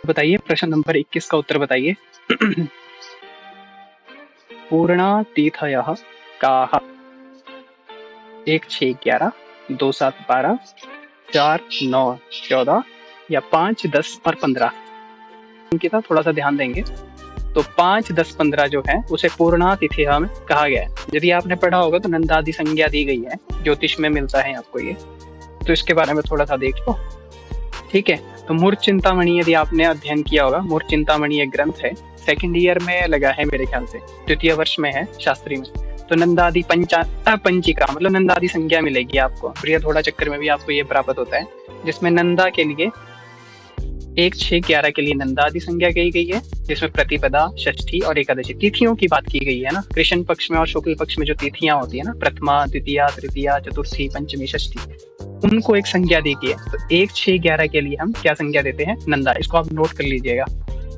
बताइए प्रश्न नंबर 21 का उत्तर बताइए। पूर्णातीथयः काः? 1 6 11, 2 7 12, 4 9 14 या 5 10 और 15। इनकी तरफ थोड़ा सा ध्यान देंगे तो 5 10 15 जो है उसे पूर्णातिथि में कहा गया है। यदि आपने पढ़ा होगा तो नंदादि संज्ञा दी गई है, ज्योतिष में मिलता है आपको ये, तो इसके बारे में थोड़ा सा देख लो। ठीक है, तो मूर्ख चिंतामणि यदि आपने अध्ययन किया होगा, मूर्ख चिंतामणि एक ग्रंथ है, सेकंड ईयर में लगा है मेरे ख्याल से, द्वितीय वर्ष में है शास्त्री में। तो नंदादि पंचिका मतलब नंदादि संज्ञा मिलेगी आपको। बृहद चक्कर में भी आपको ये प्राप्त होता है, जिसमें नंदा के लिए 1 6 11 के लिए नंदादि संज्ञा कही गई है, जिसमें प्रतिपदा, षष्ठी और एकादशी तिथियों की बात की गई है ना। कृष्ण पक्ष में और शुक्ल पक्ष में जो तिथियां होती है ना, प्रथमा, द्वितीया, तृतीया, चतुर्थी, पंचमी, षष्ठी, उनको एक संज्ञा दी गई है। तो 1 6 11 के लिए हम क्या संज्ञा देते हैं? नंदा। इसको आप नोट कर लीजिएगा।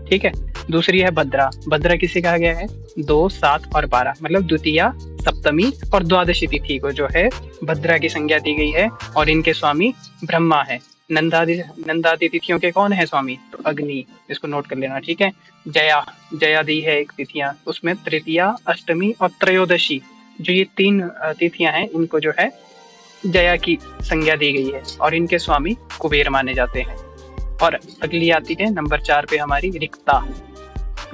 ठीक है, दूसरी है भद्रा। भद्रा किसे कहा गया है? 2 7 और 12 मतलब द्वितीया, सप्तमी और द्वादशी तिथि को जो है भद्रा की संज्ञा दी गई है, और इनके स्वामी ब्रह्मा है। नंदादि तिथियों के कौन है स्वामी? तो अग्नि। इसको नोट कर लेना। ठीक है, जया, जया दी है एक तिथियां, उसमें तृतीया, अष्टमी और त्रयोदशी, जो ये 3 तिथियां हैं, इनको जो है जया की संज्ञा दी गई है, और इनके स्वामी कुबेर माने जाते हैं। और अगली आती है नंबर 4 पे हमारी रिक्ता।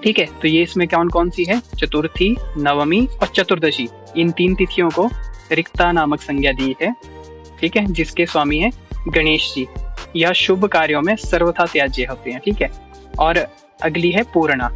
ठीक है, तो ये इसमें कौन कौन सी है? चतुर्थी, नवमी और चतुर्दशी, इन 3 तिथियों को रिक्ता नामक संज्ञा दी है। ठीक है, जिसके स्वामी है गणेश जी। यह शुभ कार्यों में सर्वथा त्याज्य होते हैं। ठीक है, और अगली है पूर्णा।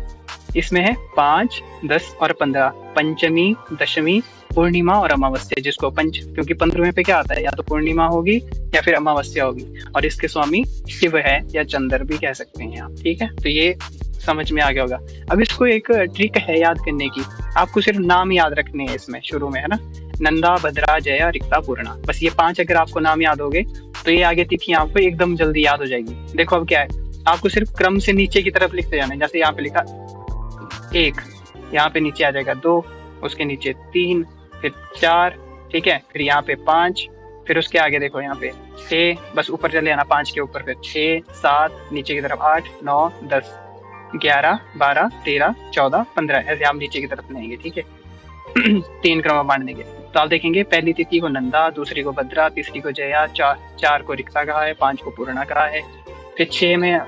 इसमें है 5 10 और 15, पंचमी, दशमी, पूर्णिमा और अमावस्या, जिसको क्योंकि 15वें पे क्या आता है? या तो पूर्णिमा होगी या फिर अमावस्या होगी, और इसके स्वामी शिव है या चंद्र भी कह सकते हैं आप। ठीक है, तो ये समझ में आ गया होगा। अब इसको एक ट्रिक है याद करने की, आपको सिर्फ नाम याद रखने हैं इसमें शुरू में, है ना। नंदा, भद्रा, जया, रिक्ता, पूर्णा, बस ये 5 अगर आपको नाम याद हो गए तो ये आगे तिथियां आपको एकदम जल्दी याद हो जाएगी। देखो अब क्या है, आपको सिर्फ क्रम से नीचे की तरफ लिखते जाना है। जैसे यहाँ पे लिखा 1, यहाँ पे नीचे आ जाएगा 2, उसके नीचे 3, फिर 4, ठीक है, फिर यहाँ पे 5, फिर उसके आगे देखो यहाँ पे 6, बस ऊपर चले आना 5 के ऊपर, फिर 6 7, नीचे की तरफ 8 9 10 11 12 13 14 15, ऐसे हम नीचे की तरफ लेंगे। ठीक है, 3 क्रम बांटने के। तो आप देखेंगे पहली तिथि को नंदा, दूसरी को भद्रा, तीसरी को जया, 4 को रिक्ता कहा है, 5 को पूर्णा कहा है, फिर 6 में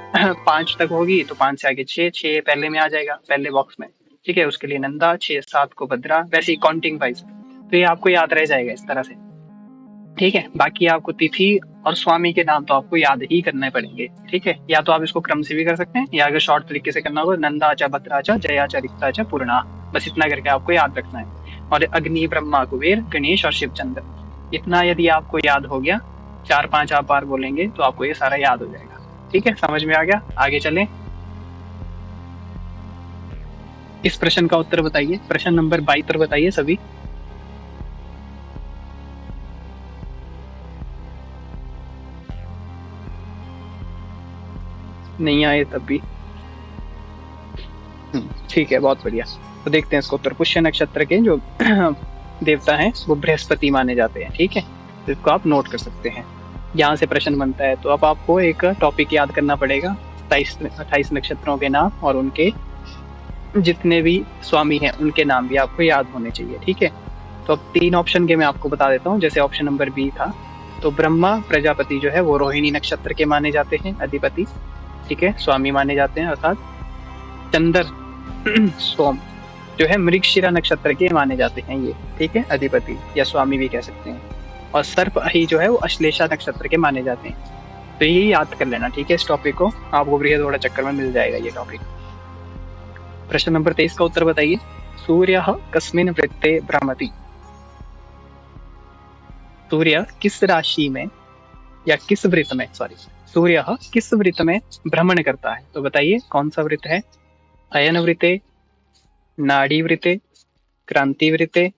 5 तक होगी तो 5 से आगे 6 पहले में आ जाएगा, पहले बॉक्स में। ठीक है, उसके लिए नंदा, 6 7 को भद्रा, वैसे ही काउंटिंग वाइज। तो ये आपको याद रह जाएगा इस तरह से। ठीक है, बाकी आपको तिथि और स्वामी के नाम तो आपको याद ही करने पड़ेंगे। ठीक है, या तो आप इसको क्रम से भी कर सकते हैं, या अगर शॉर्ट तरीके से करना होगा नंदाचा, भद्राचा, जयाचा, रिक्ताचा, पूर्णा, बस इतना करके आपको याद रखना है। और अग्नि, ब्रह्मा, कुबेर, गणेश और शिवचंद्र, इतना यदि आपको याद हो गया, 4 5 आप बार बोलेंगे तो आपको ये सारा याद हो जाएगा। ठीक है, समझ में आ गया? आगे चलें। इस प्रश्न का उत्तर बताइए, प्रश्न नंबर 22 बताइए सभी। नहीं आए तब भी ठीक है, बहुत बढ़िया। तो देखते हैं इसको उत्तर। पुष्य नक्षत्र के जो देवता हैं वो बृहस्पति माने जाते हैं। ठीक है, तो इसको आप नोट कर सकते हैं। यहाँ से प्रश्न बनता है, तो अब आपको एक टॉपिक याद करना पड़ेगा, 28 नक्षत्रों के नाम और उनके जितने भी स्वामी हैं उनके नाम भी आपको याद होने चाहिए। ठीक है, तो अब 3 ऑप्शन के मैं आपको बता देता हूँ। जैसे ऑप्शन नंबर बी था, तो ब्रह्मा प्रजापति जो है वो रोहिणी नक्षत्र के माने जाते हैं अधिपति। ठीक है, स्वामी माने जाते हैं, अर्थात चंद्र सोम जो है मृगशिरा नक्षत्र के माने जाते हैं ये। ठीक है, अधिपति या स्वामी भी कह सकते हैं। और सर्प अहि जो है वो अश्लेषा नक्षत्र के माने जाते हैं। तो ये याद कर लेना। ठीक है, इस टॉपिक को आपको बृहद चक्कर में मिल जाएगा ये टॉपिक। प्रश्न नंबर 23 का उत्तर बताइए। सूर्य कस्मिन वृत्ते भ्रमति? सूर्य किस राशि में या किस वृत्त में, सूर्य किस वृत्त में भ्रमण करता है? तो बताइए कौन सा वृत्त है? अयन वृत्ते, नाड़ी वृत्ते, क्रांति वृत्ते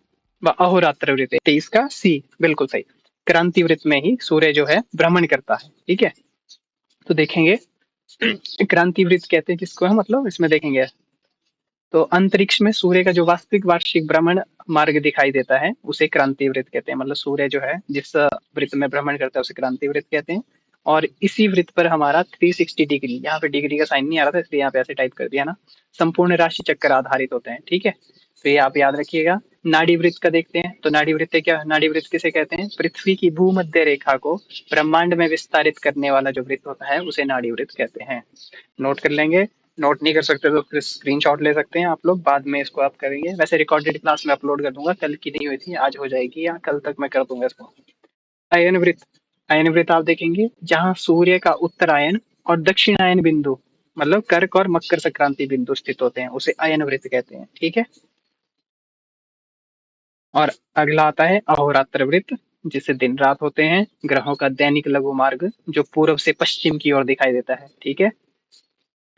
व अहोरात्र वृत्ते। 23 का सी बिल्कुल सही, क्रांति वृत्त में ही सूर्य जो है भ्रमण करता है। ठीक है, तो देखेंगे क्रांति वृत्त कहते हैं किसको है, मतलब इसमें देखेंगे तो अंतरिक्ष में सूर्य का जो वास्तविक वार्षिक भ्रमण मार्ग दिखाई देता है उसे क्रांति वृत्त कहते हैं। मतलब सूर्य जो है जिस वृत्त में भ्रमण करता है उसे क्रांति वृत्त कहते हैं। और इसी वृत्त पर हमारा 360 डिग्री, यहाँ पे डिग्री का साइन नहीं आ रहा था इसलिए यहाँ पे ऐसे टाइप कर दिया ना, संपूर्ण राशि चक्कर आधारित होते हैं। ठीक है, तो ये आप याद रखिएगा। नाड़ी वृत्त का देखते हैं, तो नाड़ी वृत्त क्या, नाड़ी वृत्त किसे कहते हैं? पृथ्वी की भूमध्य रेखा को ब्रह्मांड में विस्तारित करने वाला जो वृत्त होता है उसे नाड़ी वृत्त कहते हैं। नोट कर लेंगे, नोट नहीं कर सकते तो फिर स्क्रीनशॉट ले सकते हैं आप लोग, बाद में इसको आप करेंगे। वैसे रिकॉर्डेड क्लास में अपलोड कर दूंगा, कल की नहीं हुई थी, आज हो जाएगी या कल तक मैं कर दूंगा इसको। अयन वृत्त, अयन वृत्त आप देखेंगे जहां सूर्य का उत्तरायण और दक्षिणायन बिंदु, मतलब कर्क और मकर संक्रांति बिंदु स्थित होते हैं, उसे अयन वृत्त कहते हैं। ठीक है, और अगला आता है अहोरात्र वृत्त, जिससे दिन रात होते हैं, ग्रहों का दैनिक लघु मार्ग जो पूर्व से पश्चिम की ओर दिखाई देता है। ठीक है,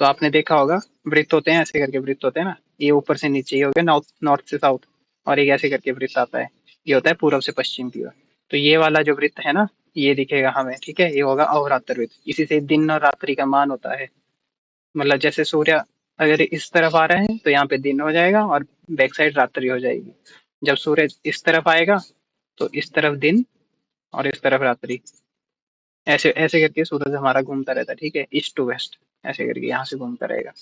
तो आपने देखा होगा वृत्त होते हैं ऐसे करके, वृत्त होते हैं ना, ये ऊपर से नीचे, ये हो गया नॉर्थ, नॉर्थ से साउथ, और एक ऐसे करके वृत्त आता है, ये होता है पूर्व से पश्चिम की ओर। तो ये वाला जो वृत्त है ना, ये दिखेगा हमें। ठीक है, ये होगा अहोरात्र वृत्त, इसी से दिन और रात्रि का मान होता है। मतलब जैसे सूर्य अगर इस तरफ आ रहा है तो यहाँ पे दिन हो जाएगा और बैक साइड रात्रि हो जाएगी। जब सूर्य इस तरफ आएगा तो इस तरफ दिन और इस तरफ रात्रि, ऐसे ऐसे करके सूरज हमारा घूमता रहता है। ठीक है, ईस्ट टू वेस्ट ऐसे करके यहाँ से घूमता रहेगा।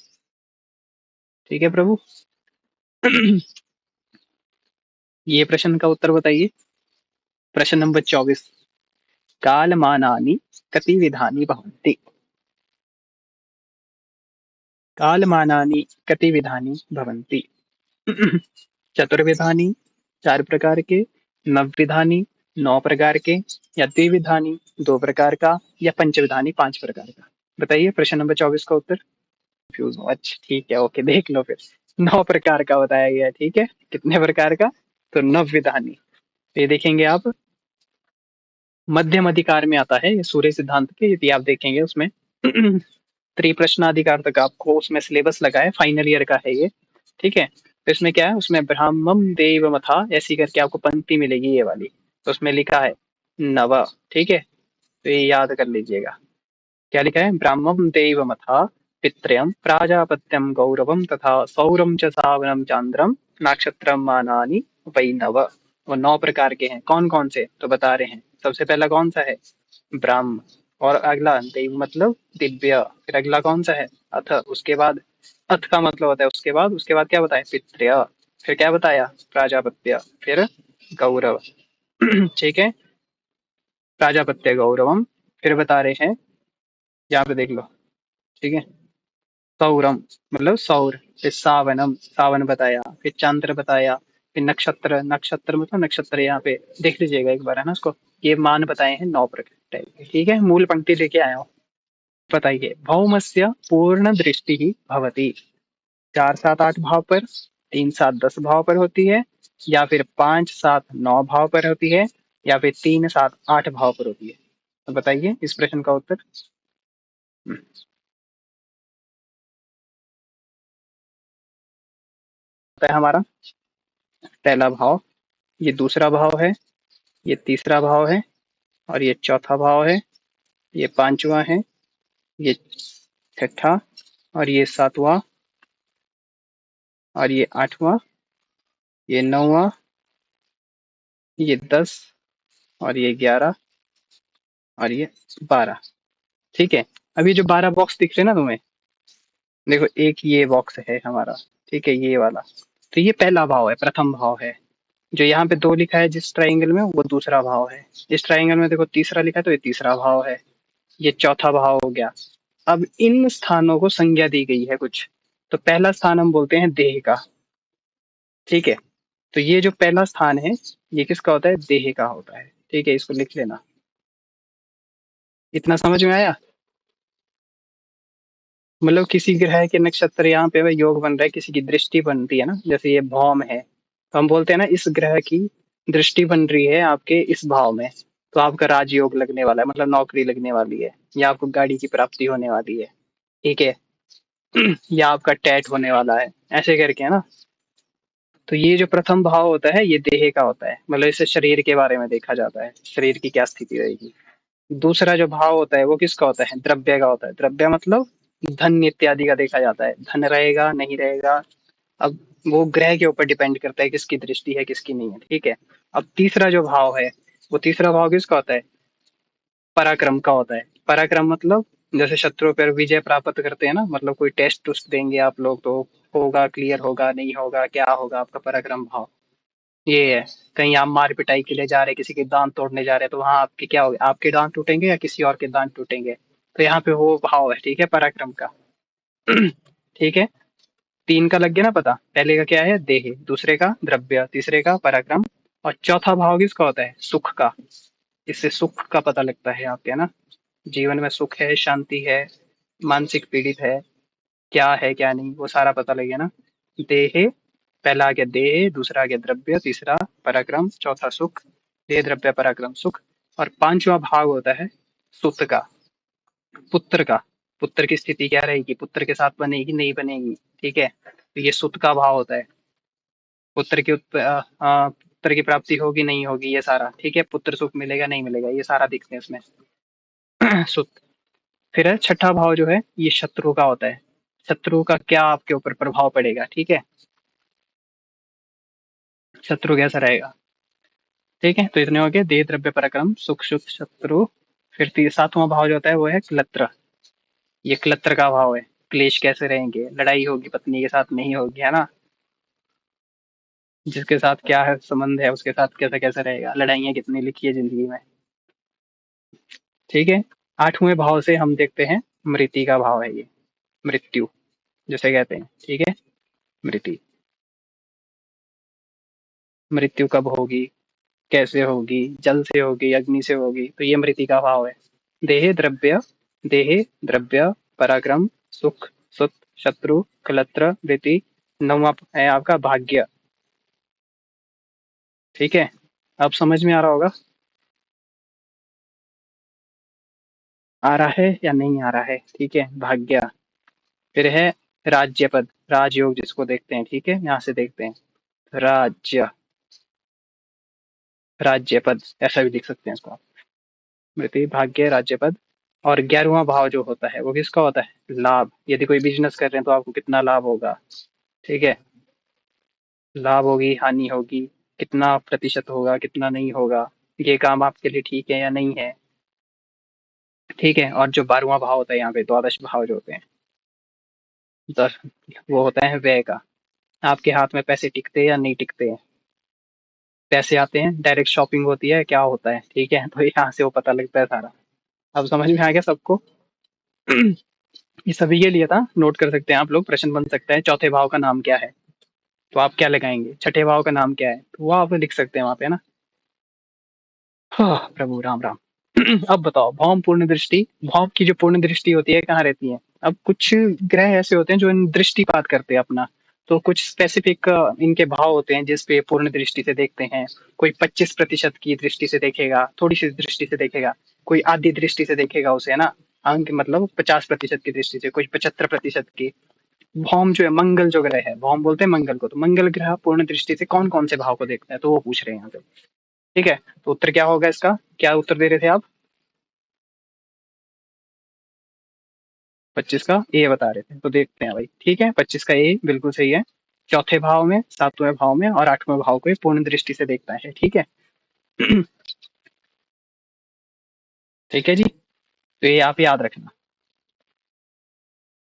ठीक है प्रभु। ये प्रश्न का उत्तर बताइए। प्रश्न नंबर 24, कालमानानि कति विधानि भवन्ति? कालमानानि कति विधानि भवन्ति? चतुर्विधानि, 4 प्रकार के, नवविधानि, 9 प्रकार के, या द्विविधानि, 2 प्रकार का, या पंचविधानि, 5 प्रकार का। बताइए प्रश्न नंबर 24 का उत्तर। कंफ्यूज हो? अच्छा ठीक है, ओके, देख लो फिर। 9 प्रकार का बताया गया है। ठीक है, कितने प्रकार का? तो नवविधानि। ये देखेंगे आप, मध्यम अधिकार में आता है ये सूर्य सिद्धांत के, यदि आप देखेंगे उसमें त्रिप्रश्नाधिकार तक आपको उसमें सिलेबस लगा है, फाइनल ईयर का है ये। ठीक है, तो इसमें क्या है, उसमें ब्राह्मम देव मथा ऐसी करके आपको पंक्ति मिलेगी ये वाली, तो उसमें लिखा है नव। ठीक है, तो ये याद कर लीजिएगा। क्या लिखा है? ब्राह्मम देव मथा पित्रयम प्राजापत्यम गौरवम तथा सौरम च सावनम चांद्रम नक्षत्रम मानानि वै नव। वो 9 प्रकार के हैं। कौन कौन से? तो बता रहे हैं। सबसे पहला कौन सा है? ब्रह्म। और अगला देव मतलब दिव्य। फिर अगला कौन सा है? अथ। उसके बाद अथ का मतलब होता है उसके बाद, उसके बाद क्या बताया? पित्र्य। फिर क्या बताया? प्राजापत्य। फिर गौरव। ठीक है, प्राजापत्य गौरवम। फिर बता रहे हैं, यहाँ पे देख लो। ठीक है, सौरम मतलब सौर। फिर सावनम, सावन बताया। फिर चंद्र बताया। फिर नक्षत्र, नक्षत्र मतलब नक्षत्र, यहाँ पे देख लीजिएगा एक बार, है ना उसको। ये मान बताए हैं 9 प्रकार टाइप के। ठीक है, मूल पंक्ति लेके आया हूँ। बताइए, भौमस्य पूर्ण दृष्टि ही भवति। 4 7 8 भाव पर, 3 7 10 भाव पर होती है, या फिर 5 7 9 भाव पर होती है, या फिर 3 7 8 भाव पर होती है। तो बताइए इस प्रश्न का उत्तर। होता है हमारा पहला भाव, ये दूसरा भाव है, ये तीसरा भाव है, और ये चौथा भाव है, ये पांचवा है, ये छठा, और ये सातवां, और ये आठवां, ये नौवां, ये 10, और ये 11, और ये 12। ठीक है, अब ये जो 12 बॉक्स दिख रहे हैं ना तुम्हें, देखो एक ये बॉक्स है हमारा। ठीक है, ये वाला, तो ये पहला भाव है, प्रथम भाव है। जो यहाँ पे 2 लिखा है जिस ट्राइंगल में, वो दूसरा भाव है। इस ट्राइंगल में देखो तीसरा लिखा है, तो ये तीसरा भाव है। ये चौथा भाव हो गया। अब इन स्थानों को संज्ञा दी गई है कुछ। तो पहला स्थान हम बोलते हैं देह का। ठीक है, तो ये जो पहला स्थान है, ये किसका होता है? देह का होता है। ठीक है, इसको लिख लेना। इतना समझ में आया? मतलब किसी ग्रह के नक्षत्र यहाँ पे वह योग बन रहा है, किसी की दृष्टि बनती है ना, जैसे ये भौम है, तो हम बोलते हैं ना इस ग्रह की दृष्टि बन रही है आपके इस भाव में, तो आपका राजयोग लगने वाला है, मतलब नौकरी लगने वाली है, या आपको गाड़ी की प्राप्ति होने वाली है। ठीक है, या आपका टैट होने वाला है, ऐसे करके, है ना। तो ये जो प्रथम भाव होता है ये देह का होता है, मतलब इसे शरीर के बारे में देखा जाता है, शरीर की क्या स्थिति रहेगी। दूसरा जो भाव होता है वो किसका होता है? द्रव्य का होता है। द्रव्य मतलब धन इत्यादि का देखा जाता है, धन रहेगा नहीं रहेगा, अब वो ग्रह के ऊपर डिपेंड करता है किसकी दृष्टि है किसकी नहीं है। ठीक है, अब तीसरा जो भाव है, वो तीसरा भाव किसका होता है? पराक्रम का होता है। पराक्रम मतलब जैसे शत्रु पर विजय प्राप्त करते हैं ना, मतलब कोई टेस्ट टुस्ट देंगे आप लोग तो होगा, क्लियर होगा नहीं होगा, क्या होगा आपका पराक्रम भाव, ये है। कहीं आप मार पिटाई के लिए जा रहे, किसी के दांत तोड़ने जा रहे, तो वहां आपके क्या होगा, आपके दांत टूटेंगे या किसी और के दांत टूटेंगे, तो यहाँ पे वो भाव है, ठीक है, पराक्रम का। ठीक है, तीन का लग गया ना पता, पहले का क्या है देह, दूसरे का द्रव्य, तीसरे का पराक्रम, और चौथा भाव किसका होता है, सुख का। इससे सुख का पता लगता है आपके, है ना, जीवन में सुख है, शांति है, मानसिक पीड़ित है, क्या है क्या नहीं, वो सारा पता लगे ना। देह, पहला आ गया देह, दूसरा आ गया द्रव्य, तीसरा पराक्रम, चौथा सुख। देह द्रव्य पराक्रम सुख। और पांचवा भाग होता है सुत का, पुत्र का। पुत्र की स्थिति क्या रहेगी, पुत्र के साथ बनेगी नहीं बनेगी, ठीक है, तो ये सुत का भाव होता है। पुत्र की पुत्र की प्राप्ति होगी नहीं होगी, ये सारा ठीक है, पुत्र सुख मिलेगा नहीं मिलेगा, ये सारा दिखते हैं इसमें। सुत। फिर है छठा भाव जो है, ये शत्रु का होता है। शत्रु का क्या आपके ऊपर प्रभाव पड़ेगा, ठीक है, शत्रु कैसा रहेगा, ठीक है, तो इतने हो गए देह द्रव्य पराक्रम सुख शुद्ध शत्रु। फिर सातवां भाव जो होता है वो है क्लत्र। ये क्लत्र का भाव है, क्लेश कैसे रहेंगे, लड़ाई होगी पत्नी के साथ नहीं होगी, है ना, जिसके साथ क्या है संबंध है उसके साथ कैसे कैसे रहेगा, लड़ाइयाँ कितनी लिखी है जिंदगी में, ठीक है। आठवें भाव से हम देखते हैं मृति का भाव है ये, मृत्यु जिसे कहते हैं, ठीक है, मृति। मृत्यु कब होगी, कैसे होगी, जल से होगी, अग्नि से होगी, तो ये मृति का भाव है। देहे द्रव्य, देहे द्रव्य पराक्रम सुख सुत शत्रु कलत्र वृत्ति। नौवां है आपका भाग्य, ठीक है, अब समझ में आ रहा होगा, आ रहा है या नहीं आ रहा है, ठीक है, भाग्य। फिर है राज्य पद, राजयोग जिसको देखते हैं, ठीक है, यहाँ से देखते हैं राज्य, राज्य पद ऐसा भी लिख सकते हैं इसको आप, मृत्यु भाग्य राज्य पद। और 11वां भाव जो होता है वो किसका होता है, लाभ। यदि कोई बिजनेस कर रहे हैं तो आपको कितना लाभ होगा, ठीक है, लाभ होगी हानि होगी, कितना प्रतिशत होगा कितना नहीं होगा, ये काम आपके लिए ठीक है या नहीं है, ठीक है। और जो 12वां भाव होता है यहाँ पे, द्वादश भाव जो होते हैं, दस, वो होता है व्यय का। आपके हाथ में पैसे टिकते हैं या नहीं टिकते हैं, पैसे आते हैं डायरेक्ट शॉपिंग होती है क्या होता है, ठीक है, तो यहाँ से वो पता लगता है सारा। अब समझ में आ गया सबको। ये सभी के लिए था, नोट कर सकते हैं आप लोग, प्रश्न बन सकता है चौथे भाव का नाम क्या है, तो आप क्या लगाएंगे, छठे भाव का नाम क्या है, तो वो आप लिख सकते हैं वहां पे, है ना। हाँ, प्रभु राम राम। अब बताओ भौम पूर्ण दृष्टि, भौम की जो पूर्ण दृष्टि होती है कहाँ रहती है। अब कुछ ग्रह ऐसे होते हैं जो इन दृष्टिपात करते हैं अपना, तो कुछ स्पेसिफिक इनके भाव होते हैं जिस पे पूर्ण दृष्टि से देखते हैं। कोई 25% की दृष्टि से देखेगा, थोड़ी सी दृष्टि से देखेगा, कोई आधी दृष्टि से देखेगा उसे, है ना, अंक मतलब 50% की दृष्टि से, कोई 75% की। भौम जो है मंगल जो ग्रह है, भौम बोलते हैं मंगल को, तो मंगल ग्रह पूर्ण दृष्टि से कौन कौन से भाव को देखता है, तो वो पूछ रहे हैं यहाँ पे, ठीक है। तो उत्तर क्या होगा इसका, क्या उत्तर दे रहे थे आप, 25 का ए बता रहे थे, तो देखते हैं भाई, ठीक है, 25 का ए बिल्कुल सही है। चौथे भाव में, सातवें भाव में और आठवें भाव को ये पूर्ण दृष्टि से देखता है, ठीक है। ठीक है जी, तो ये आप याद रखना।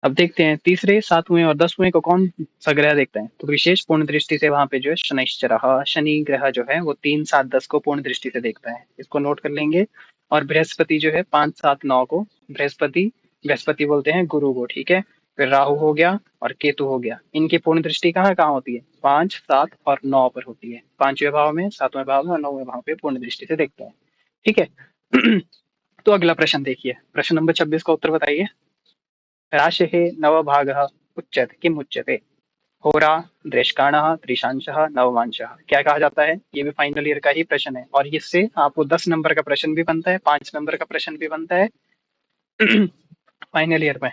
अब देखते हैं तीसरे, सातवें और 10वें को कौन सा ग्रह देखता है, तो विशेष पूर्ण दृष्टि से वहां पे जो है शनिश्चर, शनि ग्रह जो है वो 3 7 10 को पूर्ण दृष्टि से देखता है, इसको नोट कर लेंगे। और बृहस्पति जो है 5 7 9 को, बृहस्पति, बृहस्पति बोलते हैं गुरु को, ठीक है। फिर राहु हो गया और केतु हो गया, इनकी पूर्ण दृष्टि कहाँ कहाँ होती है, 5 7 और 9 पर होती है, पांचवें भाव में, सातवें भाव में और 9वें भाव पे पूर्ण दृष्टि से देखता है, ठीक है। तो अगला प्रश्न देखिए, प्रश्न नंबर 26 का उत्तर बताइए। राशिः नवभागः उच्यते किम उच्यते, होरा दृष्काणः त्रिशांशः नवमांशः, क्या कहा जाता है, ये भी फाइनल ईयर का ही प्रश्न है, और इससे आपको 10 नंबर का प्रश्न भी बनता है, 5 नंबर का प्रश्न भी बनता है। फाइनल ईयर में,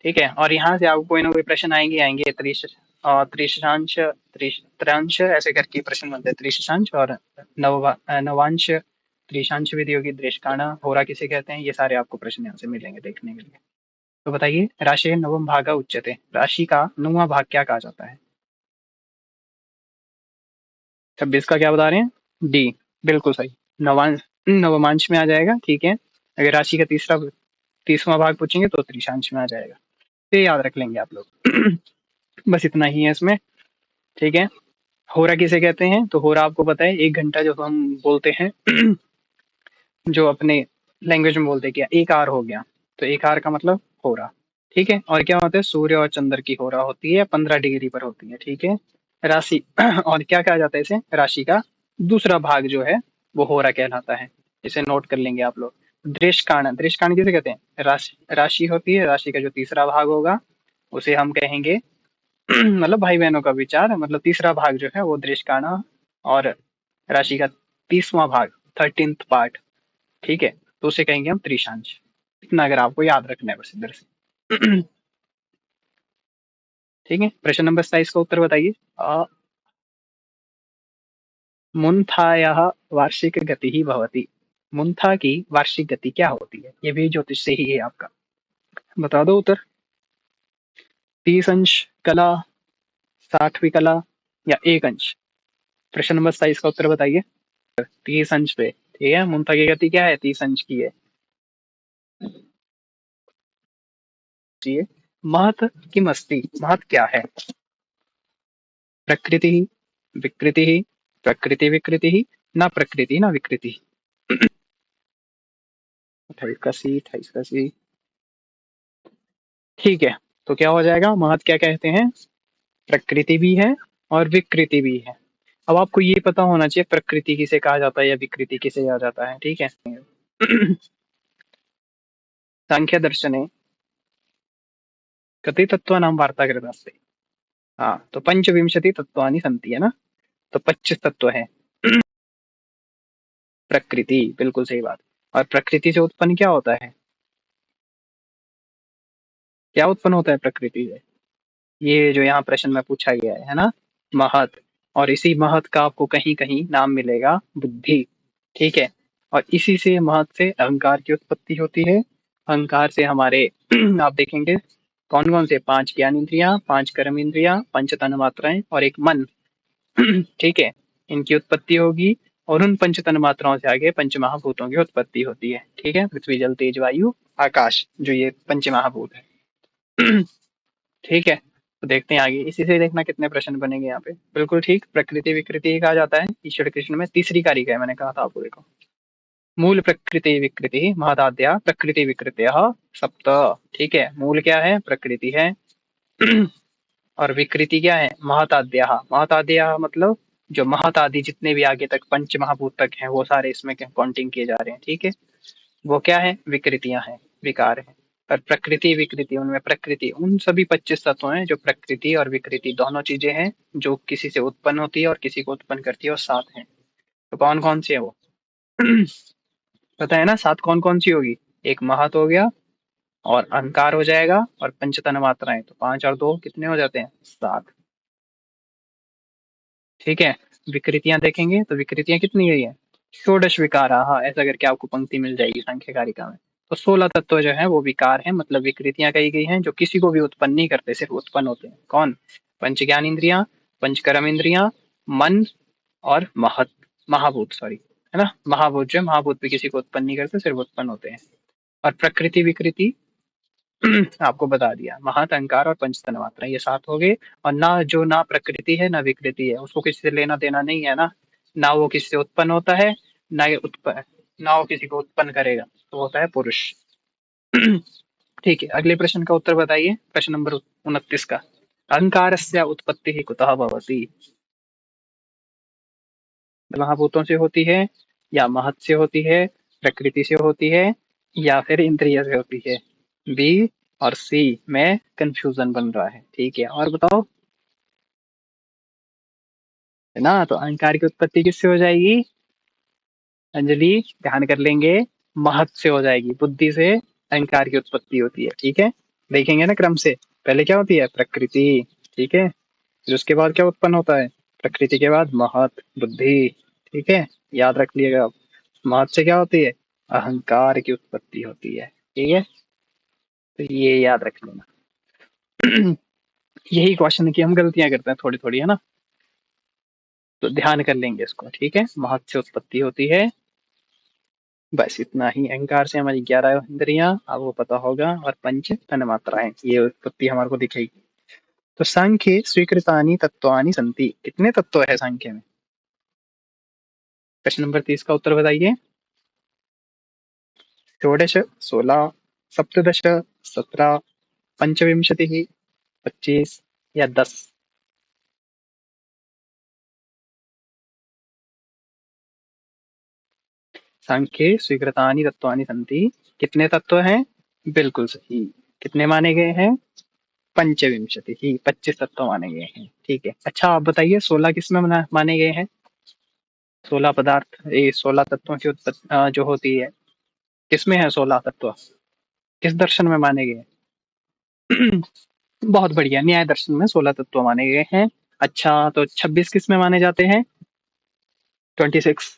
ठीक है। और यहाँ से आपको कोई ना कोई प्रश्न आएंगे आएंगे, त्रिशांश, त्रयांश ऐसे करके प्रश्न बनते हैं, त्रिशांश और नवांश, त्रिशांश विधि होगी, दृष्काणा, होरा किसे कहते हैं, ये सारे आपको प्रश्न यहाँ से मिलेंगे देखने के लिए। तो बताइए, राशि नवम भागा उच्चते, राशि का नौवां भाग क्या कहा जाता है। 26 का क्या बता रहे हैं, डी, बिल्कुल सही, नवांश, नवमांश में आ जाएगा, ठीक है। अगर राशि का तीसरा 30वां भाग पूछेंगे तो त्रिशांश में आ जाएगा। तो ये याद रख लेंगे आप लोग। बस इतना ही है इसमें। ठीक है। होरा किसे कहते हैं? तो होरा आपको पता है 1 घंटा जो हम बोलते हैं। जो अपने लैंग्वेज में बोलते हैं क्या, 1 आवर हो गया, तो 1 आवर का मतलब होरा। ठीक है। और क्या होता है, सूर्य और चंद्र की होरा होती है 15 डिग्री पर होती है। ठीक है। राशि और क्या कहा जाता है इसे, राशि का दूसरा भाग जो है वो होरा कहलाता है। इसे नोट कर लेंगे आप लोग। दृष्काण, दृष्काण किसे कहते हैं? राशि, राशि होती है, राशि का जो तीसरा भाग होगा उसे हम कहेंगे मतलब भाई बहनों का विचार, मतलब तीसरा भाग जो है वो दृष्काना, और राशि का 30वां भाग, 13th पार्ट, ठीक है, तो उसे कहेंगे हम त्रिशांश। इतना अगर आपको याद रखना है बस इधर से। ठीक है। प्रश्न नंबर 27 का उत्तर बताइए। मुंथायाः वार्षिक गति ही भवति। मुंथा की वार्षिक गति क्या होती है? ये भी ज्योतिष से ही है आपका। बता दो उत्तर। 30 अंश कला, 60वीं कला, या 1 अंश? प्रश्न नंबर 27 का उत्तर बताइए। 30 अंश पे। ठीक है। मुंथा की गति क्या है? 30 अंश की है। चाहिए। महत किम अस्ति, महत क्या है? प्रकृति, विकृति, प्रकृति विकृति, न प्रकृति न विकृति। 28 का सी। ठीक है। तो क्या हो जाएगा, महत क्या कहते हैं? प्रकृति भी है और विकृति भी है। अब आपको ये पता होना चाहिए प्रकृति किसे कहा जाता है या विकृति किसे कहा जाता है। ठीक है। सांख्य दर्शने कति तत्त्वानां वार्ता कृता अस्ति। हाँ, तो 25 तत्वानि सन्ति, है ना? तो 25 तत्व है। प्रकृति, बिल्कुल सही बात। और प्रकृति से उत्पन्न क्या होता है? क्या उत्पन्न होता है प्रकृति से? ये जो यहाँ प्रश्न में पूछा गया है ना, महत। और इसी महत का आपको कहीं कहीं नाम मिलेगा बुद्धि। ठीक है। और इसी से, महत से अहंकार की उत्पत्ति होती है। अहंकार से हमारे आप देखेंगे कौन कौन से, 5 ज्ञान इंद्रियां, 5 कर्म इंद्रियां, 5 तन्मात्राएं और एक मन। ठीक है। इनकी उत्पत्ति होगी। और उन 5 तन्मात्राओं से आगे पंचमहाभूतों की उत्पत्ति होती है। ठीक है। पृथ्वी, जल, तेज, वायु, आकाश, जो ये पंचमहाभूत है। ठीक है। तो देखते हैं आगे, इसी से देखना कितने प्रश्न बनेंगे यहाँ पे। बिल्कुल ठीक, प्रकृति विकृति ही कहा जाता है ईश्वर कृष्ण में। तीसरी कारिका है, मैंने कहा था आपको, देखो। मूल प्रकृति विकृति महदाद्या प्रकृति विकृतयः सप्त। ठीक है। मूल क्या है? प्रकृति है। और विकृति क्या है? महताद्या। महताद्या मतलब जो महत आदि जितने भी आगे तक पंच महाभूत तक हैं वो सारे इसमें काउंटिंग किए जा रहे हैं। ठीक है। वो क्या है? विकृतियां हैं, विकार हैं। और प्रकृति विकृति, उनमें प्रकृति उन सभी 25 तत्व हैं जो प्रकृति और विकृति दोनों चीजें हैं, जो किसी से उत्पन्न होती है और किसी को उत्पन्न करती है, और 7 हैं। तो कौन कौन सी है वो? पता है ना, 7 कौन कौन सी होगी? एक महत हो गया, और अहंकार हो जाएगा, और पंचतन मात्राएं, तो 5 और 2 कितने हो जाते हैं? 7। ठीक है। विकृतियां देखेंगे तो विकृतियां कितनी हुई है? षोडश विकार, हाँ, ऐसा करके आपको पंक्ति मिल जाएगी सांख्य कारिका में। तो 16 तत्व जो है वो विकार है, मतलब विकृतियां कही गई हैं जो किसी को भी उत्पन्न नहीं करते, सिर्फ उत्पन्न होते हैं। कौन? पंच ज्ञान इंद्रियां, पंच कर्म इंद्रियां, मन, और महत, महाभूत, सॉरी, है ना, महाभूत। जो है, महाभूत भी किसी को उत्पन्न नहीं करते, सिर्फ उत्पन्न होते हैं। और प्रकृति विकृति आपको बता दिया, महत, अहंकार और पंच तन्मात्रा, ये 7 हो गए। और ना, जो ना प्रकृति है ना विकृति है, उसको किसी से लेना देना नहीं है ना। ना वो किसी से उत्पन्न होता है, ना ये उत्पन्न, ना वो किसी को उत्पन्न करेगा, तो होता है पुरुष। ठीक है। अगले प्रश्न का उत्तर बताइए, प्रश्न नंबर 29 का। अहंकारस्य उत्पत्ति कुतः भवति? महाभूतों से होती है, या महत से होती है, प्रकृति से होती है, या फिर इंद्रिय से होती है? बी और सी में कंफ्यूजन बन रहा है। ठीक है, और बताओ। है ना, तो अहंकार की उत्पत्ति किससे हो जाएगी? अंजलि, ध्यान कर लेंगे। महत से हो जाएगी, बुद्धि से अहंकार की उत्पत्ति होती है। ठीक है। देखेंगे ना क्रम से, पहले क्या होती है? प्रकृति। ठीक है। फिर उसके बाद क्या उत्पन्न होता है? प्रकृति के बाद महत, बुद्धि। ठीक है। याद रख लिएगा आप। महत से क्या होती है? अहंकार की उत्पत्ति होती है। ठीक है। तो ये याद रख लेना। यही क्वेश्चन की हम गलतियां करते हैं थोड़ी थोड़ी, है ना, तो ध्यान कर लेंगे इसको। ठीक है। महत से उत्पत्ति होती है, बस इतना ही। अहंकार से हमारी 11 इंद्रियां, आपको पता होगा, और पंच तन्मात्राएं, ये उत्पत्ति हमारे को दिखेगी। तो सांख्ये स्वीकृतानि तत्वानि सन्ति, कितने तत्व है सांख्य में? प्रश्न नंबर 30 का उत्तर बताइए। षोडश, 16, सप्तदश, 17, पंचविंशतिः, 25 या 10? सांख्ये स्वीकृतानि तत्वानि सन्ति, कितने तत्व हैं? बिल्कुल सही। कितने माने गए हैं? पंचविंशति ही, 25 तत्व माने गए हैं। ठीक है, अच्छा आप बताइए 16 किसमें माने गए हैं? 16 पदार्थ, ये 16 तत्वों की उत्पत्ति जो होती है, किसमें है 16 तत्व? किस दर्शन में माने गए? बहुत बढ़िया, न्याय दर्शन में 16 तत्व माने गए हैं। अच्छा, तो 26 किस में माने जाते हैं? 26।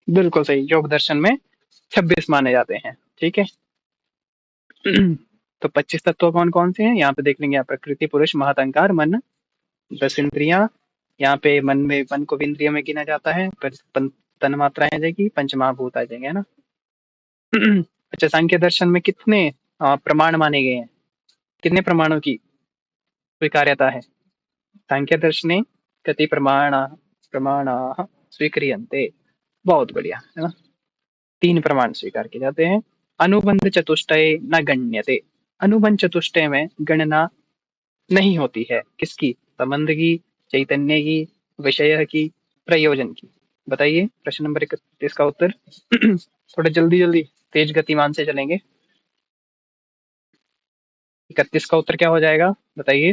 बिल्कुल सही, योग दर्शन में 26 माने जाते हैं। ठीक है। तो 25 तत्व कौन कौन से हैं यहाँ पे देख लेंगे आप। प्रकृति, पुरुष, महत, अहंकार, मन, 10 इंद्रियां। यहाँ पे मन में, मन को भी इंद्रियों में गिना जाता है। तन मात्राएं आ जाएगी, पंच महाभूत आ जाएंगे, है ना। अच्छा, सांख्य दर्शन में कितने प्रमाण माने गए हैं? कितने प्रमाणों की स्वीकार्यता है? सांख्य दर्शने कति प्रमाणाः स्वीक्रियन्ते। बहुत बढ़िया, है ना। 3 प्रमाण स्वीकार किए जाते हैं। अनुबंध चतुष्टय न गण्यते। अनुबंध चतुष्टय में गणना नहीं होती है, किसकी? संबंध की, चैतन्य की, विषय की, प्रयोजन की। बताइए प्रश्न नंबर 31 का उत्तर। थोड़ा जल्दी जल्दी, तेज गतिमान से चलेंगे। 31 का उत्तर क्या हो जाएगा? बताइए।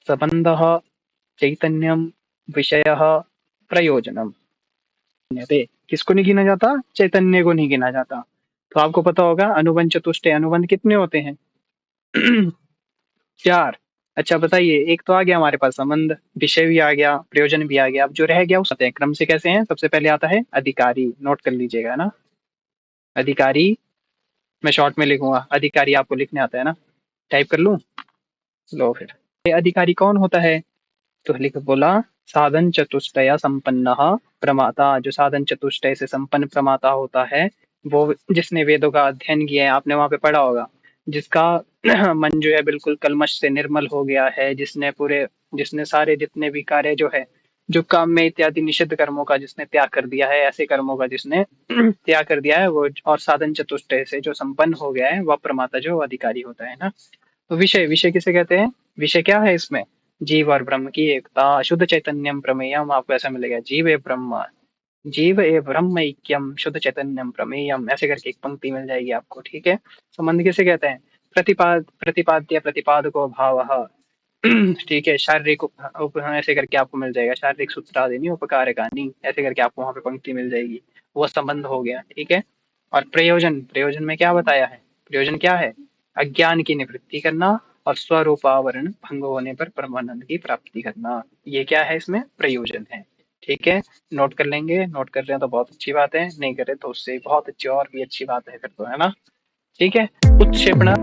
संबंध, चैतन्यम, विषय, प्रयोजनम। किसको नहीं गिना जाता? चैतन्य को नहीं गिना जाता। तो आपको पता होगा अनुबंध चतुष्टय, अनुबंध कितने होते हैं? 4। अच्छा बताइए, एक तो आ गया हमारे पास संबंध, विषय भी आ गया, प्रयोजन भी आ गया। अब जो रह गया उस आते हैं, क्रम से कैसे हैं? सबसे पहले आता है अधिकारी, नोट कर लीजिएगा ना। अधिकारी, मैं शॉर्ट में लिखूंगा, अधिकारी आपको लिखने आता है ना? टाइप कर लूं? लो फिर। ये अधिकारी कौन होता है? तो लिख बोला, साधन चतुष्टय संपन्न प्रमाता। जो साधन चतुष्टय से संपन्न प्रमाता होता है, वो जिसने वेदों का अध्ययन किया है, आपने वहां पे पढ़ा होगा, जिसका मन जो है बिल्कुल कलमश से निर्मल हो गया है, जिसने सारे जितने भी कार्य जो है, जो काम में इत्यादि निषिद्ध कर्मों का जिसने त्याग कर दिया है, ऐसे कर्मों का जिसने त्याग कर दिया है वो, और साधन चतुष्टय से जो संपन्न हो गया है, वह प्रमाता जो अधिकारी होता है ना। तो विषय, विषय किसे कहते हैं? विषय क्या है इसमें? जीव और ब्रह्म की एकता, शुद्ध चैतन्यम प्रमेयम, आपको ऐसा मिलेगा, जीव ए ब्रह्म, जीव ए ब्रह्म ऐक्यम शुद्ध चैतन्यम प्रमेयम, ऐसे करके एक पंक्ति मिल जाएगी आपको। ठीक है। संबंध किसे कहते हैं? प्रतिपाद्य प्रतिपादको भाव। ठीक है। शारीरिक ऐसे करके आपको मिल जाएगा, शारीरिक सूत्रादीनि उपकारकानि, ऐसे करके आपको वहां पे पंक्ति मिल जाएगी। वो संबंध हो गया। ठीक है। और प्रयोजन, प्रयोजन में क्या बताया है? प्रयोजन क्या है? अज्ञान की निवृत्ति करना और स्वरूपावरण भंग होने पर परमानंद की प्राप्ति करना, ये क्या है? इसमें प्रयोजन है। ठीक है। नोट कर लेंगे, नोट कर रहे हैं तो बहुत अच्छी बात है, नहीं करे तो उससे बहुत अच्छी और भी अच्छी बात है फिर तो, है ना। ठीक है। उत्क्षेपण